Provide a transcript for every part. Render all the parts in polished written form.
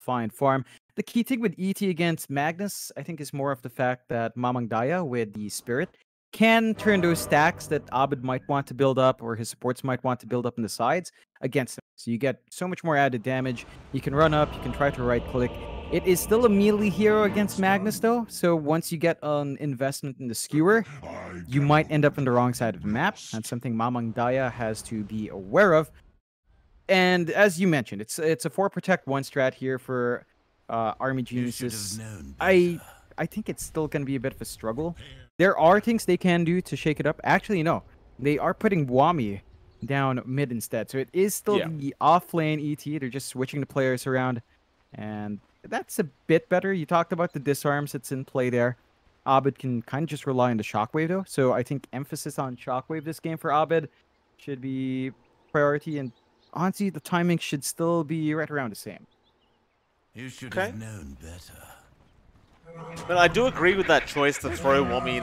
fine farm. The key thing with ET against Magnus, I think, is more of the fact that Mamang Daya with the Spirit can turn those stacks that Abed might want to build up or his supports might want to build up on the sides against him. So you get so much more added damage. You can run up, you can try to right click. It is still a melee hero against Magnus though, so once you get an investment in the skewer, you might end up on the wrong side of the map. That's something Mamang Daya has to be aware of. And as you mentioned, it's a 4 protect 1 strat here for Army Genuises. I think it's still going to be a bit of a struggle. There are things they can do to shake it up. Actually, no. They are putting Wami down mid instead. So it is still the off-lane ET. They're just switching the players around. And that's a bit better. You talked about the disarms that's in play there. Abed can kind of just rely on the Shockwave, though. So I think emphasis on Shockwave this game for Abed should be priority. And honestly, the timing should still be right around the same. You should have known better. But I do agree with that choice to throw Wami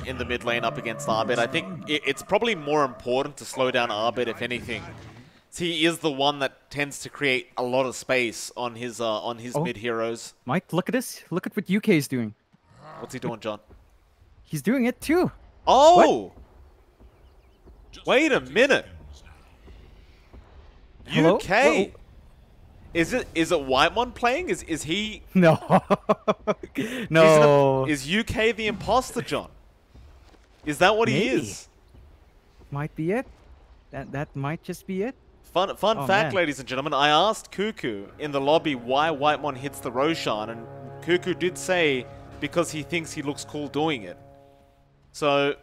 in the mid lane up against Abed. I think it's probably more important to slow down Abed, if anything. He is the one that tends to create a lot of space on his mid heroes. Mike, look at this. Look at what UK is doing. What's he doing, John? He's doing it too. Oh! What? Wait a minute. Hello? UK. Whoa. Is it Whitemon playing? Is he? No. No. Is UK the imposter, John? Is that what he is? Might be it. That might just be it. Fun fact, ladies and gentlemen. I asked Cuckoo in the lobby why Whitemon hits the Roshan, and Cuckoo did say because he thinks he looks cool doing it. So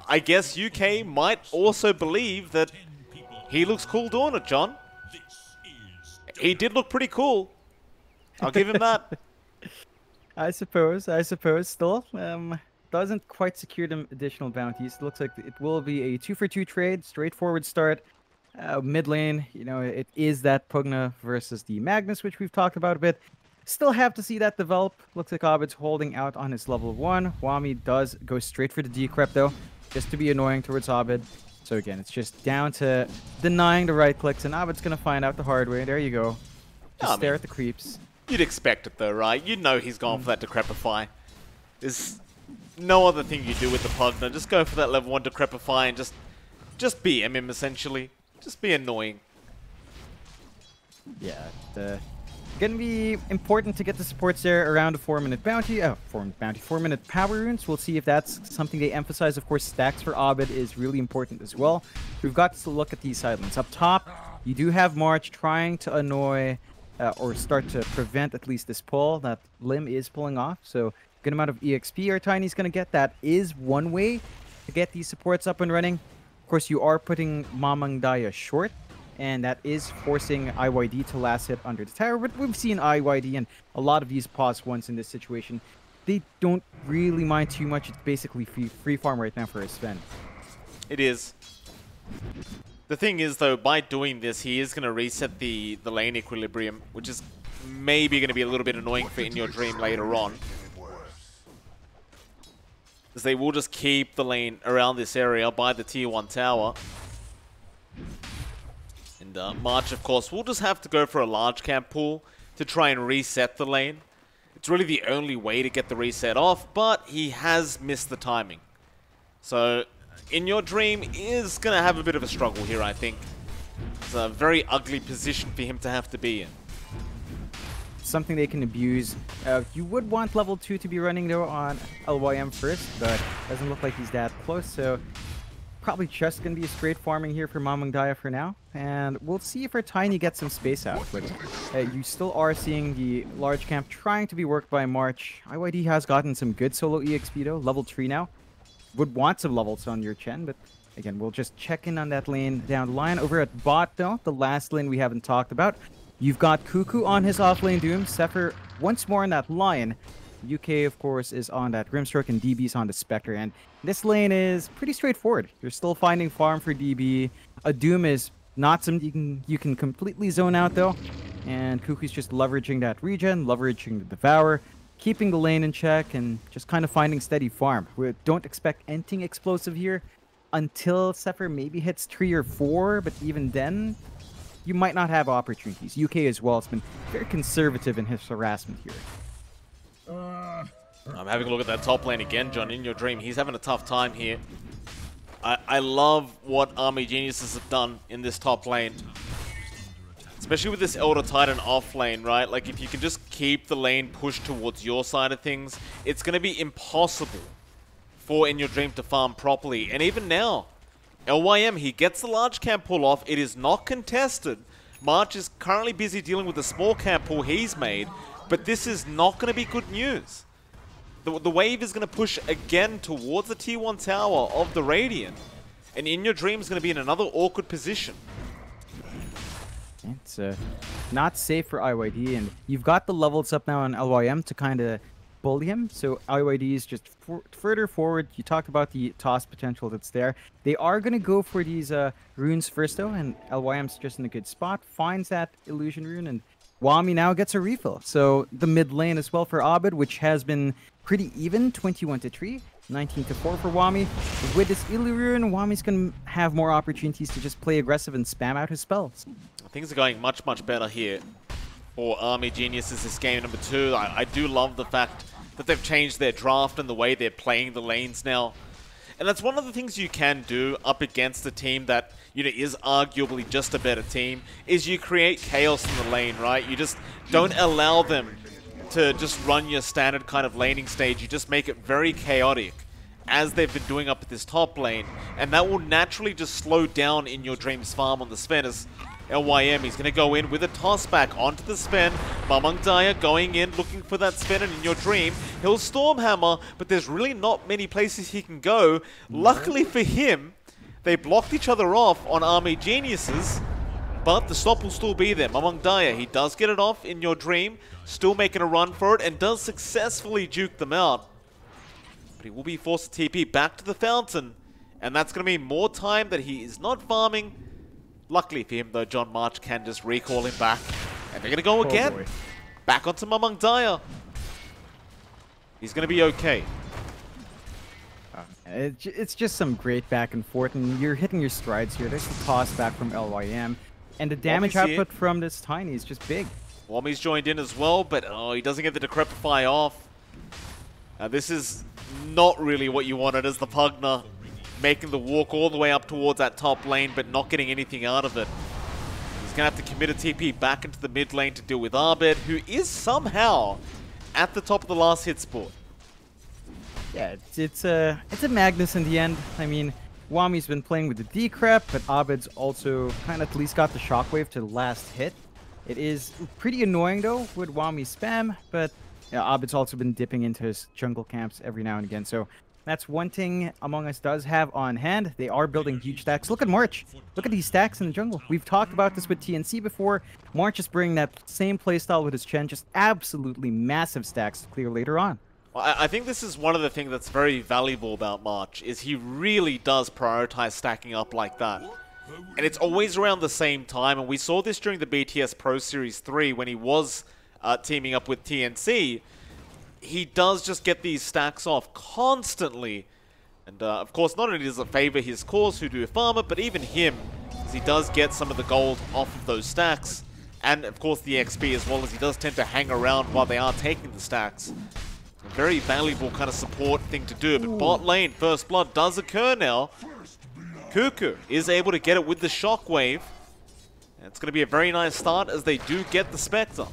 I guess UK might also believe that he looks cool doing it, John. He did look pretty cool. I'll give him that. I suppose. Still, doesn't quite secure them additional bounties. Looks like it will be a 2-for-2 trade. Straightforward start. Mid lane, you know, it is that Pugna versus the Magnus, which we've talked about a bit. Still have to see that develop. Looks like Abed's holding out on his level 1. Wami does go straight for the decrep though, just to be annoying towards Abed. So again, it's just down to denying the right clicks, and Abed's gonna find out the hard way. There you go. Just stare at the creeps. You'd expect it though, right? You know he's gone for that Decrepify. There's no other thing you do with the Pugna. Just go for that level 1 Decrepify and just BM him essentially. Just be annoying. Yeah, gonna be important to get the supports there around a 4-minute bounty. 4-minute power runes. We'll see if that's something they emphasize. Of course, stacks for Abed is really important as well. We've got to look at these side lanes. Up top, you do have March trying to annoy or start to prevent at least this pull that Lim is pulling off. So good amount of EXP our Tiny's gonna get. That is one way to get these supports up and running. Of course, you are putting Mamang Daya short, and that is forcing IYD to last hit under the tower. But we've seen IYD and a lot of these pause ones in this situation. They don't really mind too much. It's basically free farm right now for his Sven. It is. The thing is, though, by doing this, he is going to reset the lane equilibrium, which is maybe going to be a little bit annoying for In Your Dream later on. As they will just keep the lane around this area by the tier 1 tower. And March, of course, will just have to go for a large camp pool to try and reset the lane. It's really the only way to get the reset off, but he has missed the timing. So, In Your Dream is going to have a bit of a struggle here, I think. It's a very ugly position for him to have to be in. Something they can abuse. You would want level 2 to be running though on LYM first, but doesn't look like he's that close, so probably just going to be a straight farming here for Mamang Daya for now. And we'll see if our Tiny gets some space out. But you still are seeing the large camp trying to be worked by March. IYD has gotten some good solo EXP though, level 3 now. Would want some levels on your Chen, but again, we'll just check in on that lane down the line. Over at bot though, the last lane we haven't talked about. You've got Cuckoo on his offlane Doom, Zephyr once more in that Lion. UK, of course, is on that Grimstroke, and DB's on the Spectre. And this lane is pretty straightforward. You're still finding farm for DB. A Doom is not something you can completely zone out, though. And Cuckoo's just leveraging that regen, leveraging the Devour, keeping the lane in check, and just kind of finding steady farm. We don't expect anything explosive here until Zephyr maybe hits 3 or 4, but even then, you might not have opportunities. UK as well has been very conservative in his harassment here. I'm having a look at that top lane again, John. In your dream, he's having a tough time here. I love what Army Geniuses have done in this top lane. Especially with this Elder Titan off lane, right? Like, if you can just keep the lane pushed towards your side of things, it's going to be impossible for In Your Dream to farm properly. And even now, LYM, he gets the large camp pull off. It is not contested. March is currently busy dealing with the small camp pull he's made, but this is not going to be good news. The wave is going to push again towards the T1 tower of the Radiant, and In Your Dream is going to be in another awkward position. It's not safe for IYD, and you've got the levels up now on LYM to kind of bully him. So IYD is just further forward. You talked about the toss potential that's there. They are going to go for these runes first, though, and LYM's just in a good spot. Finds that illusion rune, and Wami now gets a refill. So the mid lane as well for Abed, which has been pretty even, 21-3. 19-4 for Wami. With this Illusion, Wami's going to have more opportunities to just play aggressive and spam out his spells. Things are going much, much better here for Army Geniuses this game number 2. I do love the fact that they've changed their draft and the way they're playing the lanes now. And that's one of the things you can do up against a team that, you know, is arguably just a better team, is you create chaos in the lane, right? You just don't allow them to just run your standard kind of laning stage. You just make it very chaotic, as they've been doing up at this top lane, and that will naturally just slow down In Your Dream's farm on the Sven. As LYM, he's going to go in with a toss back onto the Sven. Mamang Daya going in, looking for that Sven, and In Your Dream, he'll Stormhammer, but there's really not many places he can go. Luckily for him, they blocked each other off on Army Geniuses, but the stop will still be there. Mamang Daya, he does get it off In Your Dream, still making a run for it, and does successfully juke them out. But he will be forced to TP back to the fountain, and that's going to mean more time that he is not farming. Luckily for him, though, John March can just recall him back, and they're going to go again. Boy. Back onto Mamang Daya. He's going to be okay. It's just some great back and forth, and you're hitting your strides here. There's the toss back from LYM, and the damage output from this Tiny is just big. Wami's joined in as well, but oh, he doesn't get the Decrepify off. This is not really what you wanted as the Pugner, making the walk all the way up towards that top lane, but not getting anything out of it. He's going to have to commit a TP back into the mid lane to deal with Abed, who is somehow at the top of the last hit spot. Yeah, it's a Magnus in the end. I mean, Wami's been playing with the Decrep, but Abed's also kind of at least got the Shockwave to the last hit. It is pretty annoying, though, with Wami's spam, but yeah, Abed's also been dipping into his jungle camps every now and again, so that's one thing Among Us does have on hand. They are building huge stacks. Look at March. Look at these stacks in the jungle. We've talked about this with TNC before. March is bringing that same playstyle with his Chen, just absolutely massive stacks to clear later on. Well, I think this is one of the things that's very valuable about March, is he really does prioritize stacking up like that. And it's always around the same time, and we saw this during the BTS Pro Series 3 when he was teaming up with TNC. He does just get these stacks off constantly. And of course, not only does it favor his cause who do farm it, but even him, as he does get some of the gold off of those stacks. And of course the XP as well, as he does tend to hang around while they are taking the stacks. A very valuable kind of support thing to do. But bot lane, first blood does occur now. Cuckoo is able to get it with the Shockwave. And it's going to be a very nice start as they do get the Spectre.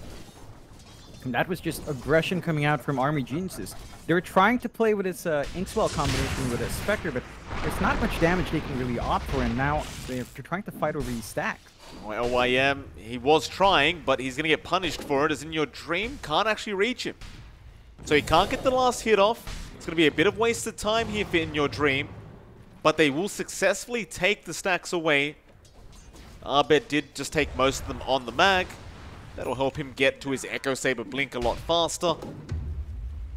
And that was just aggression coming out from Army Geniuses. They were trying to play with its Inkswell combination with a Spectre, but there's not much damage they can really opt for, and now they're trying to fight over these stacks. Well, LYM, he was trying, but he's going to get punished for it, as In Your Dream can't actually reach him. So he can't get the last hit off. It's going to be a bit of wasted time here for In Your Dream, but they will successfully take the stacks away. Abed did just take most of them on the mag. That'll help him get to his Echo Saber Blink a lot faster.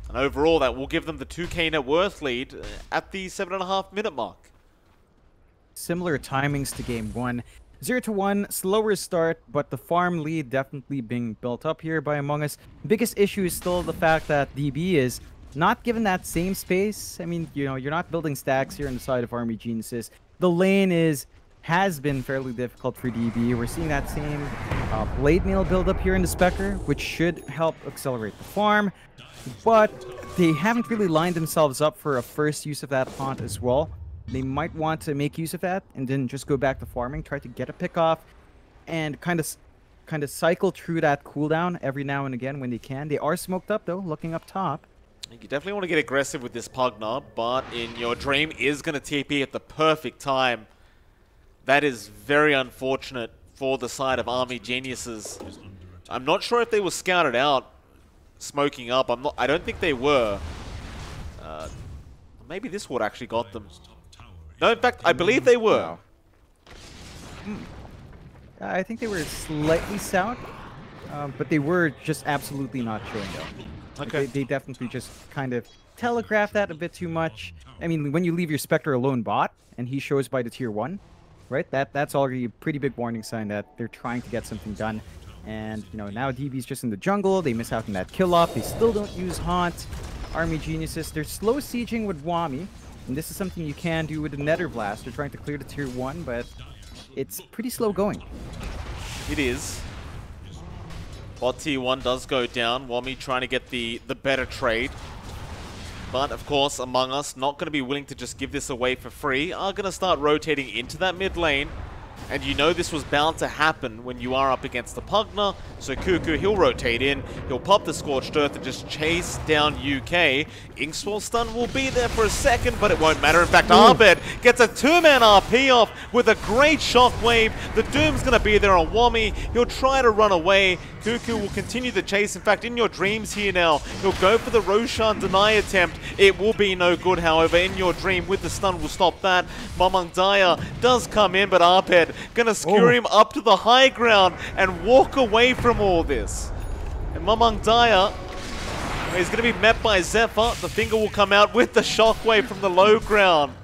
And overall, that will give them the 2k net worth lead at the 7.5 minute mark. Similar timings to game 1. 0-1, slower start, but the farm lead definitely being built up here by Among Us. Biggest issue is still the fact that DB is not given that same space. I mean, you know, you're not building stacks here on the side of Army Geniuses. The lane is has been fairly difficult for DB. We're seeing that same blade mail build up here in the Spectre, which should help accelerate the farm, but they haven't really lined themselves up for a first use of that haunt as well. They might want to make use of that and then just go back to farming, try to get a pick off, and kind of cycle through that cooldown every now and again when they can. They are smoked up though, looking up top. You definitely want to get aggressive with this Pugna, but in your dream is going to TP at the perfect time. That is very unfortunate for the side of Army Geniuses. I'm not sure if they were scouted out, smoking up. I don't think they were. Maybe this would actually got them. No, in fact, I believe they were. I think they were slightly south, but they were just absolutely not showing up. Okay. They definitely just kind of telegraphed that a bit too much. I mean, when you leave your Spectre alone bot, and he shows by the tier 1, right? That's already a pretty big warning sign that they're trying to get something done. And, you know, now DB's just in the jungle. They miss out on that kill-off. They still don't use Haunt. Army Geniuses, they're slow sieging with Wami. And this is something you can do with the Nether Blast. They're trying to clear the tier 1, but it's pretty slow going. It is. Bot tier 1 does go down. Wami trying to get the better trade. But, of course, Among Us, not going to be willing to just give this away for free, are going to start rotating into that mid lane. And you know this was bound to happen when you are up against the Pugna. So Cuckoo, he'll rotate in, he'll pop the Scorched Earth and just chase down UK. Inkswell stun will be there for a second, but it won't matter. In fact, Arbed gets a 2-man RP off with a great shockwave. The Doom's going to be there on Wami. He'll try to run away. Cuckoo will continue the chase. In fact, in your dreams here now, he'll go for the Roshan deny attempt. It will be no good, however. In your dream, with the stun, will stop that. Mamang Daya does come in, but Arbed gonna skewer him up to the high ground and walk away from all this. And Mamang Daya is gonna be met by Zephyr. The finger will come out with the shockwave from the low ground.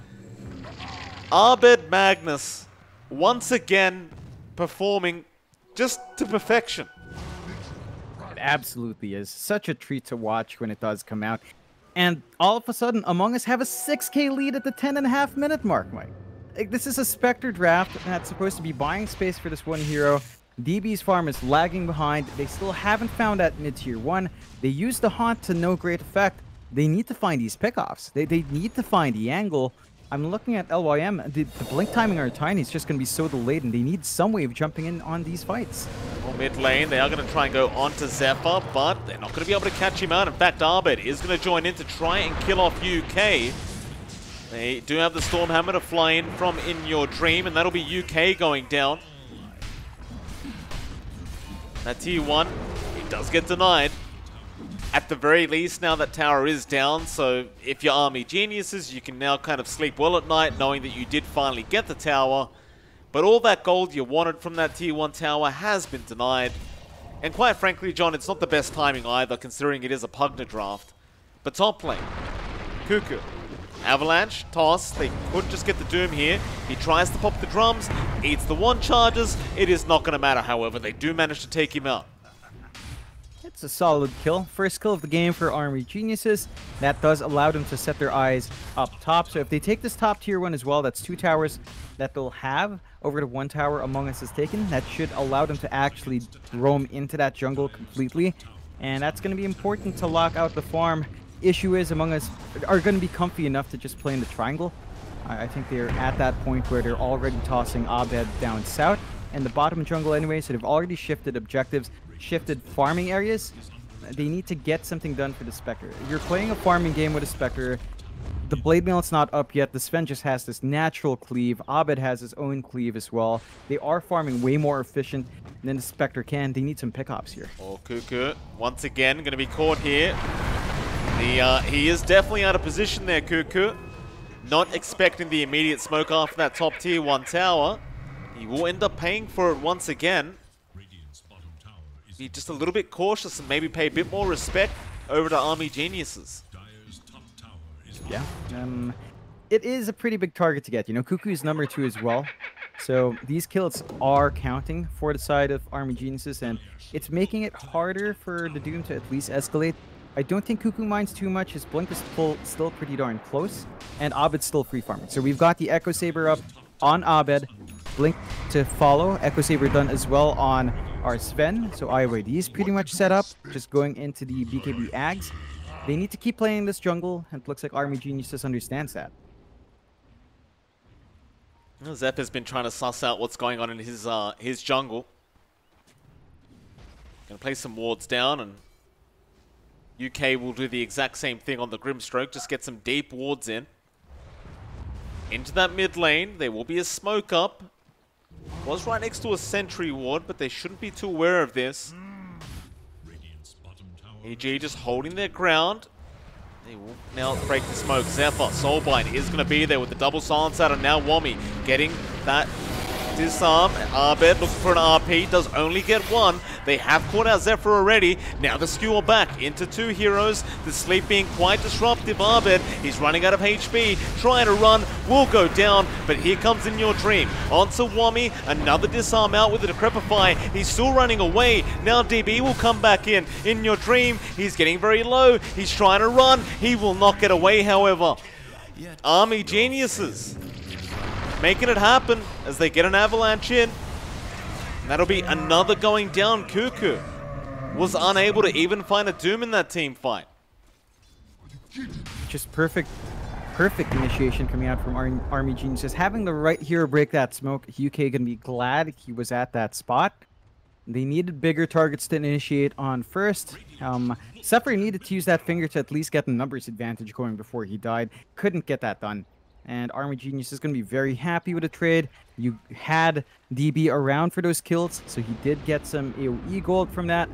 Arbed Magnus once again performing just to perfection. It absolutely is. Such a treat to watch when it does come out. And all of a sudden, Among Us have a 6k lead at the 10.5 minute mark, Mike. Like, this is a Spectre draft that's supposed to be buying space for this one hero. DB's farm is lagging behind. They still haven't found that mid-tier 1. They use the Haunt to no great effect. They need to find these pickoffs. They need to find the angle. I'm looking at LYM. The blink timing on Tiny is just going to be so delayed, and they need some way of jumping in on these fights. Well, mid lane, they are going to try and go onto Zephyr, but they're not going to be able to catch him out. In fact, Arbed is going to join in to try and kill off UK. They do have the Stormhammer to fly in from In Your Dream, and that'll be UK going down. That tier 1, he does get denied. At the very least, now that tower is down, so if you're Army Geniuses, you can now kind of sleep well at night knowing that you did finally get the tower. But all that gold you wanted from that tier 1 tower has been denied. And quite frankly, John, it's not the best timing either, considering it is a Pugna draft. But top lane, Cuckoo. Avalanche, toss, they could just get the Doom here. He tries to pop the drums, eats the 1 charges. It is not going to matter, however. They do manage to take him out. It's a solid kill. First kill of the game for Army Geniuses. That does allow them to set their eyes up top. So if they take this top tier 1 as well, that's 2 towers that they'll have over the 1 tower Among Us is taken. That should allow them to actually roam into that jungle completely. And that's going to be important to lock out the farm. Issue is Among Us are going to be comfy enough to just play in the triangle. I think they're at that point where they're already tossing Abed down south and the bottom jungle anyway, so they've already shifted objectives, shifted farming areas. They need to get something done for the Spectre. You're playing a farming game with a Spectre. The Blade Mail's not up yet. The Sven just has this natural cleave. Abed has his own cleave as well. They are farming way more efficient than the Spectre can. They need some pickoffs here. Oh, Cuckoo, once again, going to be caught here. He is definitely out of position there, Cuckoo. Not expecting the immediate smoke after that top tier 1 tower. He will end up paying for it once again. Be just a little bit cautious and maybe pay a bit more respect over to Army Geniuses. Yeah, it is a pretty big target to get. You know, Cuckoo is number 2 as well. So these kills are counting for the side of Army Geniuses, and it's making it harder for the Doom to at least escalate. I don't think Cuckoo minds too much. His blink is still pretty darn close, and Abed's still free farming. So we've got the Echo Saber up on Abed. Blink to follow. Echo Saber done as well on our Sven. So IYD is pretty much set up, just going into the BKB Ags. They need to keep playing this jungle, and it looks like Army Geniuses understands that. Zep has been trying to suss out what's going on in his jungle. Gonna play some wards down, and UK will do the exact same thing on the Grimstroke, just get some deep wards in. Into that mid lane, there will be a smoke up. Was right next to a sentry ward, but they shouldn't be too aware of this. EG just holding their ground. They will now break the smoke. Zephyr, Soulblind is going to be there with the double silence out, and now Wami getting that disarm. Abed looking for an RP, does only get one. They have caught out Zephyr already. Now the skewer back into two heroes. The sleep being quite disruptive. Abed, he's running out of HP, trying to run, will go down, but here comes In Your Dream. Onto Wami, another disarm out with the Decrepify. He's still running away. Now DB will come back in. In Your Dream, he's getting very low. He's trying to run. He will not get away, however. Army Geniuses making it happen as they get an avalanche in. And that'll be another going down. Cuckoo was unable to even find a Doom in that team fight. Just perfect initiation coming out from Army Geniuses. Having the right hero break that smoke, UK gonna be glad he was at that spot. They needed bigger targets to initiate on first. Zephyr needed to use that finger to at least get the numbers advantage going before he died. Couldn't get that done. And Army Genius is going to be very happy with the trade. You had DB around for those kills, so he did get some AoE gold from that.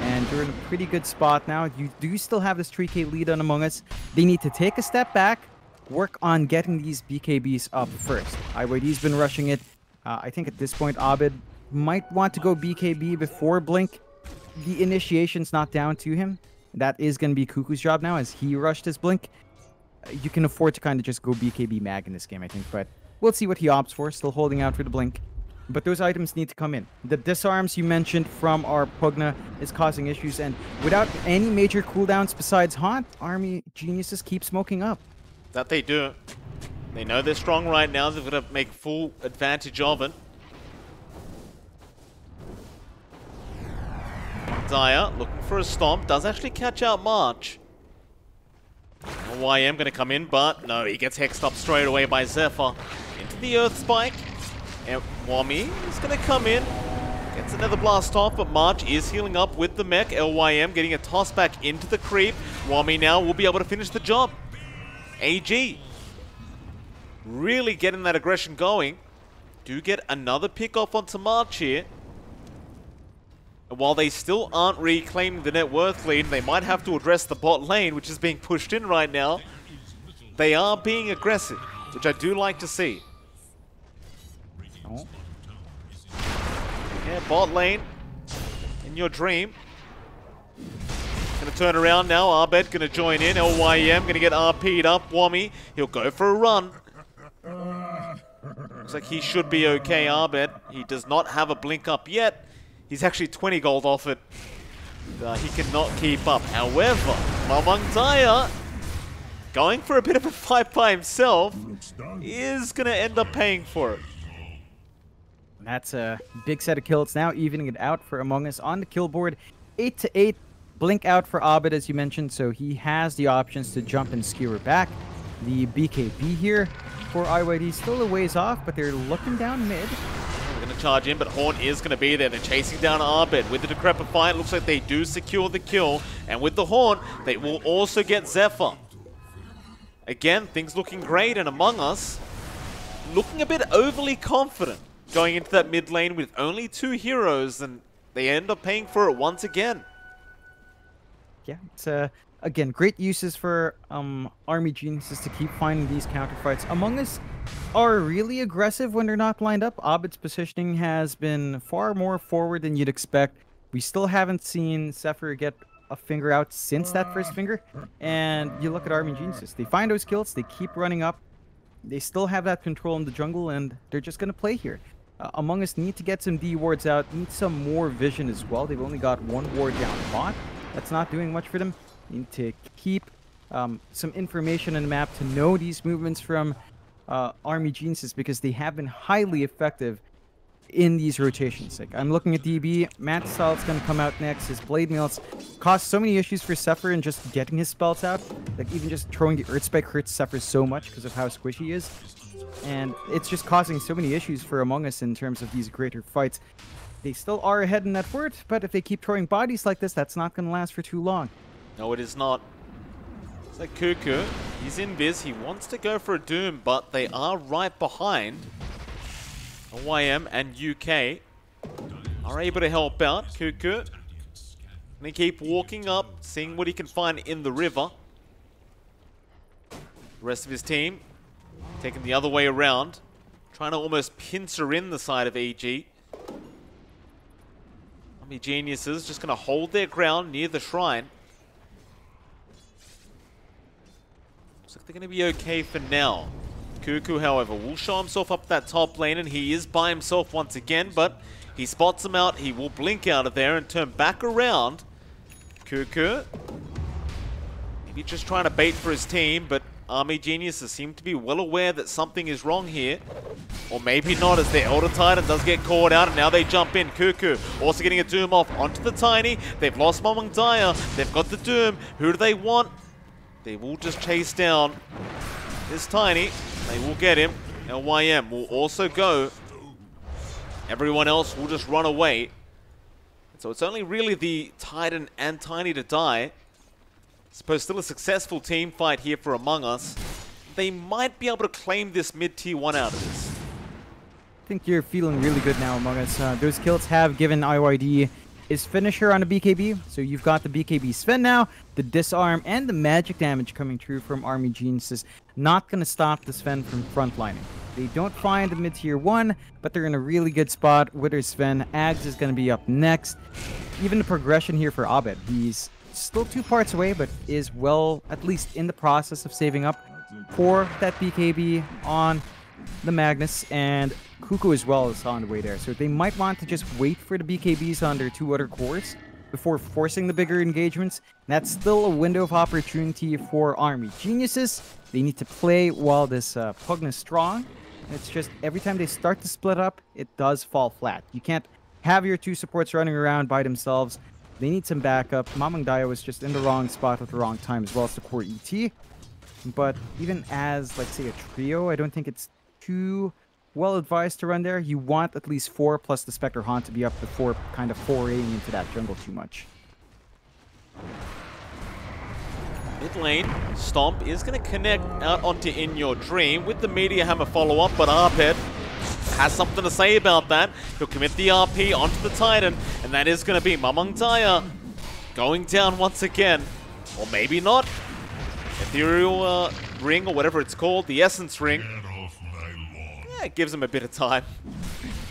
And you're in a pretty good spot now. You do still have this 3k lead on Among Us. They need to take a step back, work on getting these BKBs up first. IYD's been rushing it. I think at this point, Abed might want to go BKB before Blink. The initiation's not down to him. That is going to be Cuckoo's job now as he rushed his Blink. You can afford to kind of just go BKB mag in this game, I think, but we'll see what he opts for. Still holding out for the Blink. But those items need to come in. The disarms you mentioned from our Pugna is causing issues, and without any major cooldowns besides Haunt, Army Geniuses keep smoking up. That they do. They know they're strong right now. They're going to make full advantage of it. Dyer looking for a stomp. Does actually catch out March. YM going to come in, but no, he gets hexed up straight away by Zephyr. Into the Earth Spike. And Wami is going to come in. Gets another blast off, but March is healing up with the mech. LYM getting a toss back into the creep. Wami now will be able to finish the job. AG really getting that aggression going. Do get another pick off onto March here. And while they still aren't reclaiming the net worth lead, they might have to address the bot lane, which is being pushed in right now. They are being aggressive, which I do like to see. Oh. Yeah, bot lane. In Your Dream. Gonna turn around now. Abed gonna join in. LYM gonna get RP'd up. Wami, he'll go for a run. Looks like he should be okay, Abed. He does not have a blink up yet. He's actually 20 gold off it. He cannot keep up. However, Mamang Daya, going for a bit of a fight by himself, is going to end up paying for it. That's a big set of kills now, evening it out for Among Us on the kill board. 8 to 8. Blink out for Abed, as you mentioned, so he has the options to jump and skewer back. The BKB here for IYD still a ways off, but they're looking down mid. Going to charge in, but Horn is going to be there. They're chasing down Abed with the Decrepify. It looks like they do secure the kill. And with the Horn, they will also get Zephyr. Again, things looking great, and Among Us looking a bit overly confident going into that mid lane with only two heroes, and they end up paying for it once again. Yeah, it's again, great uses for Army Geniuses to keep finding these counterfights. Among Us are really aggressive when they're not lined up. Abed's positioning has been far more forward than you'd expect. We still haven't seen Zephyr get a finger out since that first finger. And you look at Army Geniuses. They find those kills, they keep running up. They still have that control in the jungle, and they're just going to play here. Among Us need to get some D wards out, need some more vision as well. They've only got one ward down bot. That's not doing much for them. Need to keep some information on the map to know these movements from Army Geniuses, because they have been highly effective in these rotations. Like, I'm looking at DB, Mantis Assault's gonna come out next. His Blade Mails cause so many issues for Zephyr in just getting his spells out. Like, even just throwing the Earth Spike hurts Zephyr so much because of how squishy he is. And it's just causing so many issues for Among Us in terms of these greater fights. They still are ahead in net worth, but if they keep throwing bodies like this, that's not gonna last for too long. No, it is not. It's like Cuckoo. He's in Viz. He wants to go for a Doom, but they are right behind. YM and UK are able to help out. Cuckoo gonna keep walking up, seeing what he can find in the river. The rest of his team taking the other way around, trying to almost pincer in the side of EG. Army Geniuses just gonna hold their ground near the shrine. Looks like they're gonna be okay for now. Cuckoo, however, will show himself up that top lane, and he is by himself once again, but he spots him out. He will blink out of there and turn back around. Cuckoo, maybe just trying to bait for his team, but Army Geniuses seem to be well aware that something is wrong here. Or maybe not, as their Elder Titan does get caught out, and now they jump in. Cuckoo also getting a Doom off onto the Tiny. They've lost Mamang Daya. They've got the Doom. Who do they want? They will just chase down this Tiny. They will get him. LYM will also go. Everyone else will just run away. So it's only really the Titan and Tiny to die. I suppose still a successful team fight here for Among Us. They might be able to claim this mid-tier 1 out of this. I think you're feeling really good now, Among Us. Those kills have given IYD his finisher on a BKB. So you've got the BKB Sven now, the disarm, and the magic damage coming through from Army Geniuses. Not going to stop the Sven from frontlining. They don't find the mid-tier 1, but they're in a really good spot with their Sven. Ags is going to be up next. Even the progression here for Abed. He's still 2 parts away, but is well, at least in the process of saving up for that BKB on the Magnus, and Cuckoo as well is on the way there. So they might want to just wait for the BKBs on their 2 other cores before forcing the bigger engagements. And that's still a window of opportunity for Army Geniuses. They need to play while this Pugna is strong. It's just every time they start to split up, it does fall flat. You can't have your 2 supports running around by themselves. They need some backup. Mamang Daya was just in the wrong spot at the wrong time, as well as the core ET. But even as, like, say, a trio, I don't think it's too well advised to run there. You want at least 4 plus the Spectre Haunt to be up before kind of foraying into that jungle too much. Mid lane, Stomp is going to connect out onto In Your Dream with the Meteor Hammer follow-up, but Arped has something to say about that. He'll commit the RP onto the Titan, and that is going to be Mamang Daya going down once again. Or maybe not. Ethereal Ring, or whatever it's called, the Essence Ring. Yeah, it gives him a bit of time.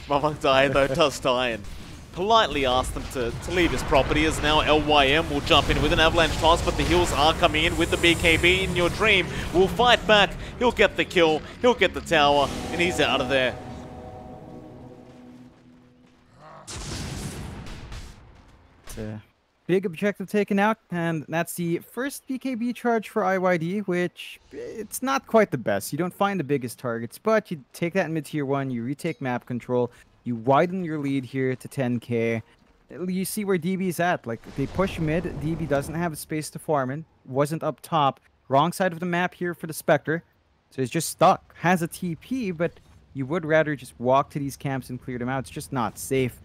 Mamang Daya, though, does die and politely ask them to leave his property, as now LYM will jump in with an avalanche toss, but the heals are coming in with the BKB. In Your Dream will fight back. He'll get the kill, he'll get the tower, and he's out of there. It's a big objective taken out, and that's the first BKB charge for IYD, which it's not quite the best. You don't find the biggest targets, but you take that in mid-tier 1, you retake map control, you widen your lead here to 10k. You see where DB's at. Like, they push mid, DB doesn't have a space to farm in, wasn't up top. Wrong side of the map here for the Spectre, so he's just stuck. Has a TP, but you would rather just walk to these camps and clear them out. It's just not safe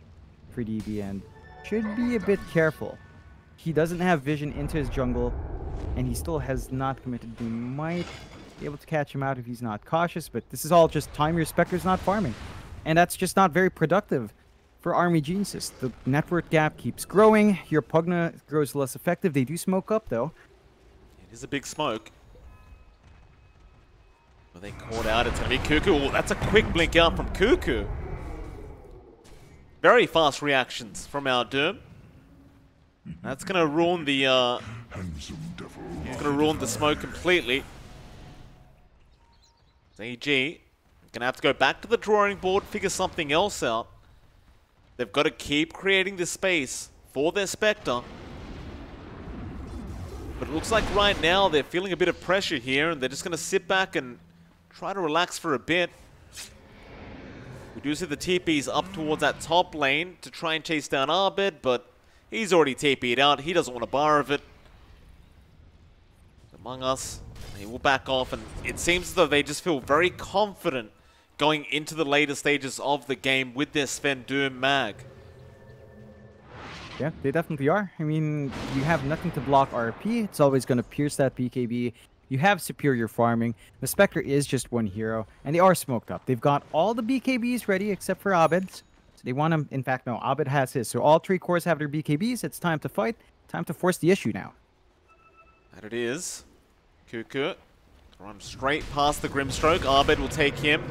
for DB, and should be a bit careful. He doesn't have vision into his jungle, and he still has not committed. They might be able to catch him out if he's not cautious, but this is all just time your Spectre's not farming. And that's just not very productive for Army Geniuses. The network gap keeps growing. Your Pugna grows less effective. They do smoke up, though. It is a big smoke. But they caught out. It's going to be Cuckoo. Ooh, that's a quick blink out from Cuckoo. Very fast reactions from our Doom. That's going to ruin the he's going to ruin the smoke completely. EG gonna have to go back to the drawing board, figure something else out. They've got to keep creating this space for their Spectre. But it looks like right now they're feeling a bit of pressure here, and they're just gonna sit back and try to relax for a bit. We do see the TPs up towards that top lane to try and chase down Abed, but he's already TP'd out. He doesn't want a bar of it. Among Us, he will back off, and it seems as though they just feel very confident going into the later stages of the game with their Sven Doom mag. Yeah, they definitely are. I mean, you have nothing to block RP. It's always going to pierce that BKB. You have superior farming. The Spectre is just one hero, and they are smoked up. They've got all the BKBs ready except for Abed's. So they want him. In fact, no, Abed has his. So all 3 cores have their BKBs. It's time to fight. Time to force the issue now. And it is. Cuckoo run straight past the Grimstroke. Abed will take him.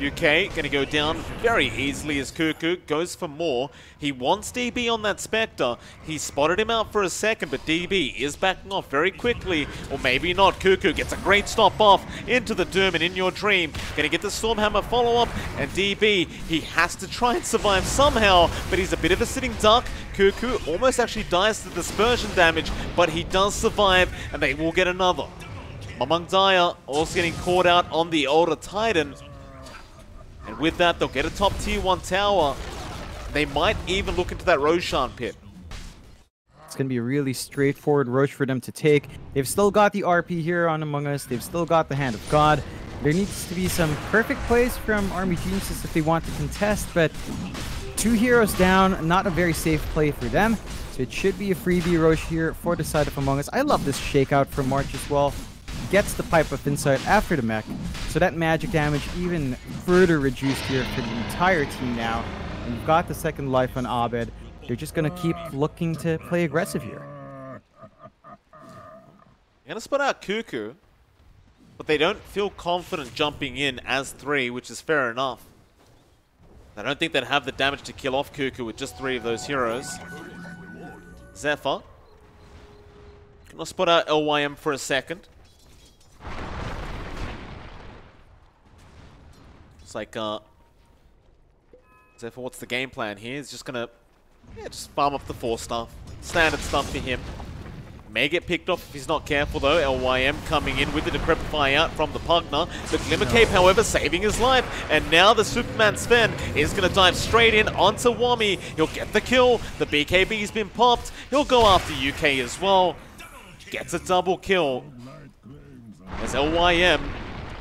UK gonna go down very easily as Cuckoo goes for more. He wants DB on that Spectre. He spotted him out for a second, but DB is backing off very quickly. Or maybe not. Cuckoo gets a great stop off into the Doom and In Your Dream. Gonna get the Stormhammer follow-up, and DB, he has to try and survive somehow, but he's a bit of a sitting duck. Cuckoo almost actually dies to dispersion damage, but he does survive, and they will get another. Mamang Daya also getting caught out on the older Titan. And with that, they'll get a top tier 1 tower. They might even look into that Roshan pit. It's going to be a really straightforward Rosh for them to take. They've still got the RP here on Among Us. They've still got the Hand of God. There needs to be some perfect plays from Army Genuises if they want to contest, but 2 heroes down, not a very safe play for them. So it should be a freebie Rosh here for the side of Among Us. I love this shakeout from March as well. Gets the Pipe of Insight after the mech, so that magic damage even further reduced here for the entire team now. And you've got the second life on Abed. They're just going to keep looking to play aggressive here. They're going to spot out Cuckoo, but they don't feel confident jumping in as 3, which is fair enough. I don't think they'd have the damage to kill off Cuckoo with just 3 of those heroes. Zephyr. Gonna spot out LYM for a second. It's like, Zephyr, what's the game plan here? He's just gonna, just farm up the 4 stuff. Standard stuff for him. May get picked off if he's not careful though. LYM coming in with the Decrepify out from the Pugna. The Glimmer Cape, however, saving his life. And now the Superman Sven is going to dive straight in onto Wami. He'll get the kill. The BKB's been popped. He'll go after UK as well. Gets a double kill. As LYM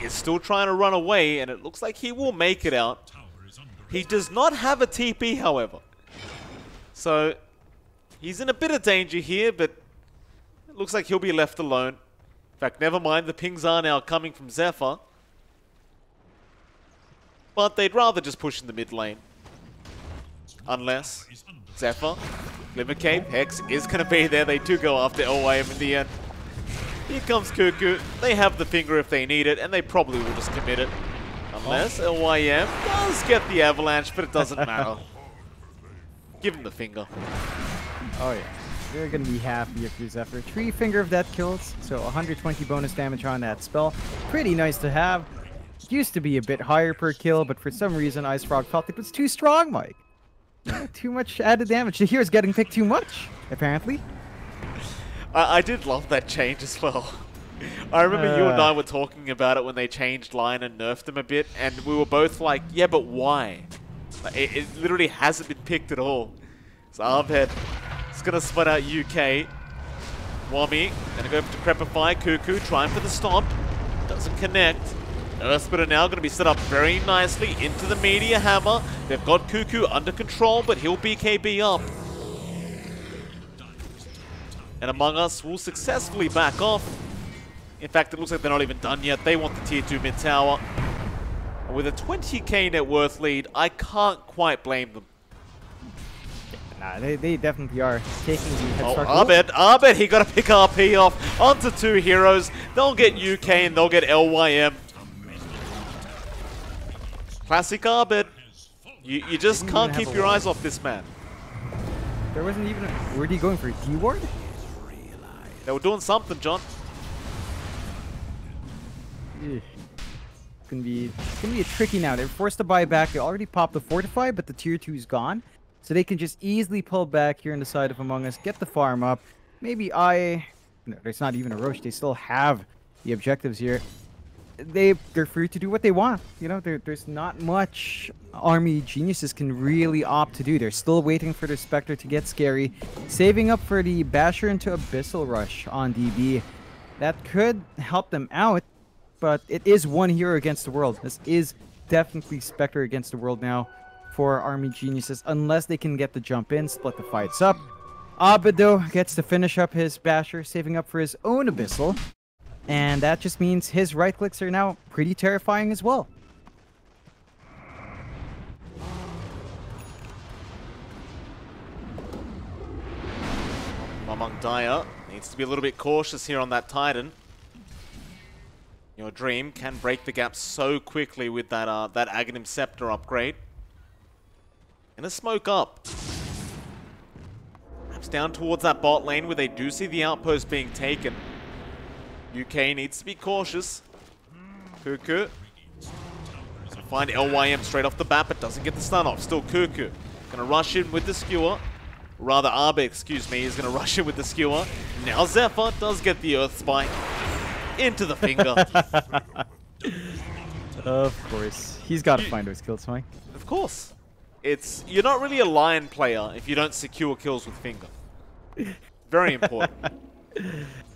is still trying to run away, and it looks like he will make it out. He does not have a TP, however. So he's in a bit of danger here, but it looks like he'll be left alone. In fact, never mind, the pings are now coming from Zephyr. But they'd rather just push in the mid lane. Unless Zephyr, Glimmer Cape, Hex is going to be there. They do go after LYM in the end. Here comes Cuckoo. They have the finger if they need it, and they probably will just commit it. Unless LYM does get the avalanche, but it doesn't matter. Give him the finger. Oh yeah, they're going to be happy if there's Zephyr. 3 Finger of Death kills, so 120 bonus damage on that spell. Pretty nice to have. Used to be a bit higher per kill, but for some reason Ice Frog felt it was too strong, Mike. Too much added damage. The hero's getting picked too much, apparently. I did love that change as well. I remember you and I were talking about it when they changed line and nerfed him a bit, and we were both like, yeah, but why? Like, it literally hasn't been picked at all. So Abed is going to split out UK. Wami going to go for Decrepify. Cuckoo trying for the stomp. Doesn't connect. Earthsplit are now going to be set up very nicely into the Meteor Hammer. They've got Cuckoo under control, but he'll BKB up. And Among Us will successfully back off. In fact, it looks like they're not even done yet. They want the tier 2 mid tower. And with a 20k net worth lead, I can't quite blame them. Nah, they definitely are taking the head start. Abed, he got to pick RP off onto 2 heroes. They'll get UK and they'll get LYM. Classic Abed. You just can't keep your eyes off this man. There wasn't even a... Were they going for a D-ward? They were doing something, John. It's gonna be a tricky now. They're forced to buy back. They already popped the Fortify, but the tier 2 is gone. So they can just easily pull back here on the side of Among Us, get the farm up. Maybe No, there's not even a Roche. They still have the objectives here. they're free to do what they want. You know, there's not much Army Geniuses can really opt to do. They're still waiting for the Spectre to get scary, saving up for the Basher into Abyssal Rush on DB. That could help them out, but it is one hero against the world. This is definitely Spectre against the world now for Army Geniuses, unless they can get the jump in, split the fights up. Abido gets to finish up his Basher, saving up for his own Abyssal. And that just means his right clicks are now pretty terrifying as well. Mamang Daya needs to be a little bit cautious here on that Titan. Your Dream can break the gap so quickly with that that Aghanim Scepter upgrade. Gonna smoke up. Perhaps down towards that bot lane where they do see the outpost being taken. UK needs to be cautious. Cuckoo. Gonna find LYM straight off the bat, but doesn't get the stun off. Still Cuckoo. Gonna rush in with the skewer. Rather, Arbe, excuse me, is gonna rush in with the skewer. Now Zephyr does get the Earth Spike into the finger. Of course. He's got to find those kills, Mike. Of course. You're not really a Lion player if you don't secure kills with finger. Very important.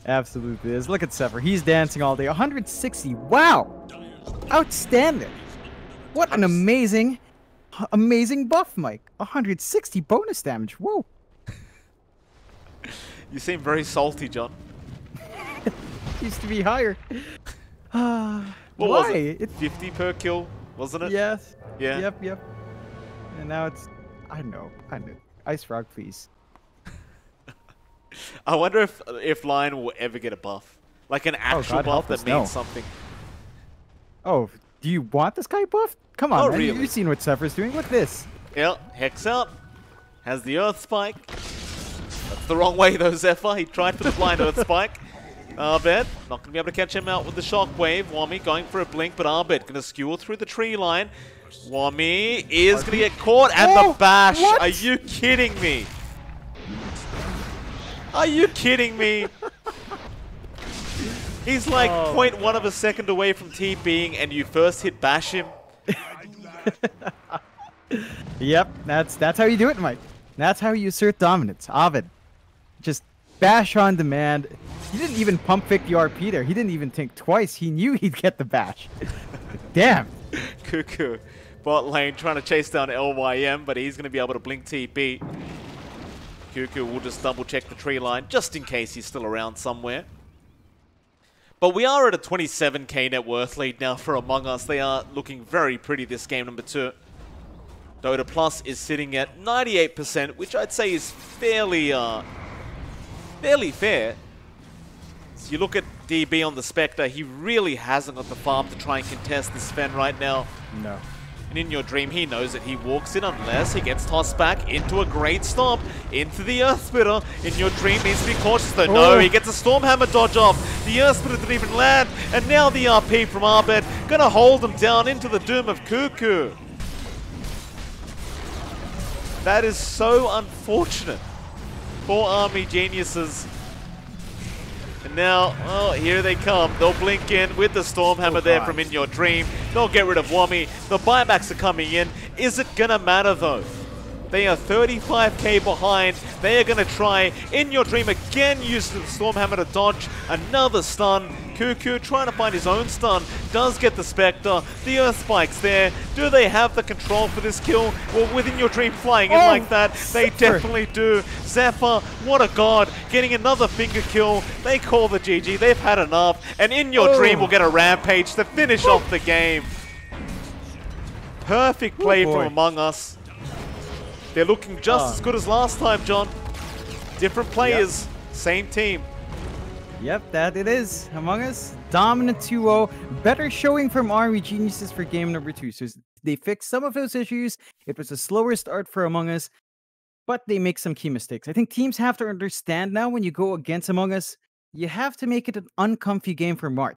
Absolutely is. Look at Zephyr. He's dancing all day. 160. Wow. Outstanding. What an amazing buff, Mike. 160 bonus damage. Whoa. You seem very salty, John. Used to be higher. What was it? 50 per kill, wasn't it? Yes. Yeah. Yep. And now it's... I know. Ice Frog, please. I wonder if Lion will ever get a buff. Like an actual buff that means something. Oh, do you want this guy buffed? Come on, man. Really? You've seen what Zephyr's doing. Look at this. Yeah, Hex out. Has the Earth Spike. That's the wrong way though, Zephyr. He tried for the blind Earth Spike. Arbed, not going to be able to catch him out with the Shockwave. Wami going for a blink, but Arbed going to skewer through the tree line. Wami is going to get caught, and the bash. What? Are you kidding me? Are you kidding me? He's like 0.1 of a second away from TPing, and you first hit bash him. Yep, that's how you do it, Mike. That's how you assert dominance. Ovid, just bash on demand. He didn't even pump fake the RP there. He didn't even think twice. He knew he'd get the bash. Damn. Cuckoo. Bot lane trying to chase down LYM, but he's going to be able to blink TP. Cuckoo will just double check the tree line, just in case he's still around somewhere. But we are at a 27k net worth lead now for Among Us. They are looking very pretty this game number 2. Dota Plus is sitting at 98%, which I'd say is fairly fair. So you look at DB on the Spectre, he really hasn't got the farm to try and contest this Sven right now. No. And in your dream, he knows that he walks in unless he gets tossed back into a great stomp, into the Earth Splitter. In your dream, needs to be cautious though. No, he gets a Stormhammer dodge off. The Earth Splitter didn't even land. And now the RP from Arbed, gonna hold him down into the doom of Cuckoo. That is so unfortunate for Army Geniuses. And now, oh, here they come. They'll blink in with the Stormhammer there from In Your Dream. They'll get rid of Wami. The buybacks are coming in. Is it gonna matter though? They are 35k behind. They are gonna try. In Your Dream again uses the Stormhammer to dodge another stun. Cuckoo trying to find his own stun. Does get the Spectre. The Earth Spike's there. Do they have the control for this kill? Well, within Your Dream flying in like that, they definitely do. Zephyr, what a god. Getting another finger kill. They call the GG. They've had enough. And In Your Dream will get a Rampage to finish off the game. Perfect play from Among Us. They're looking just as good as last time, John. Different players, same team. Yep, that it is. Among Us, dominant 2-0. Better showing from Army Geniuses for game number 2. So they fixed some of those issues. It was a slower start for Among Us, but they make some key mistakes. I think teams have to understand now when you go against Among Us, you have to make it an uncomfy game for March.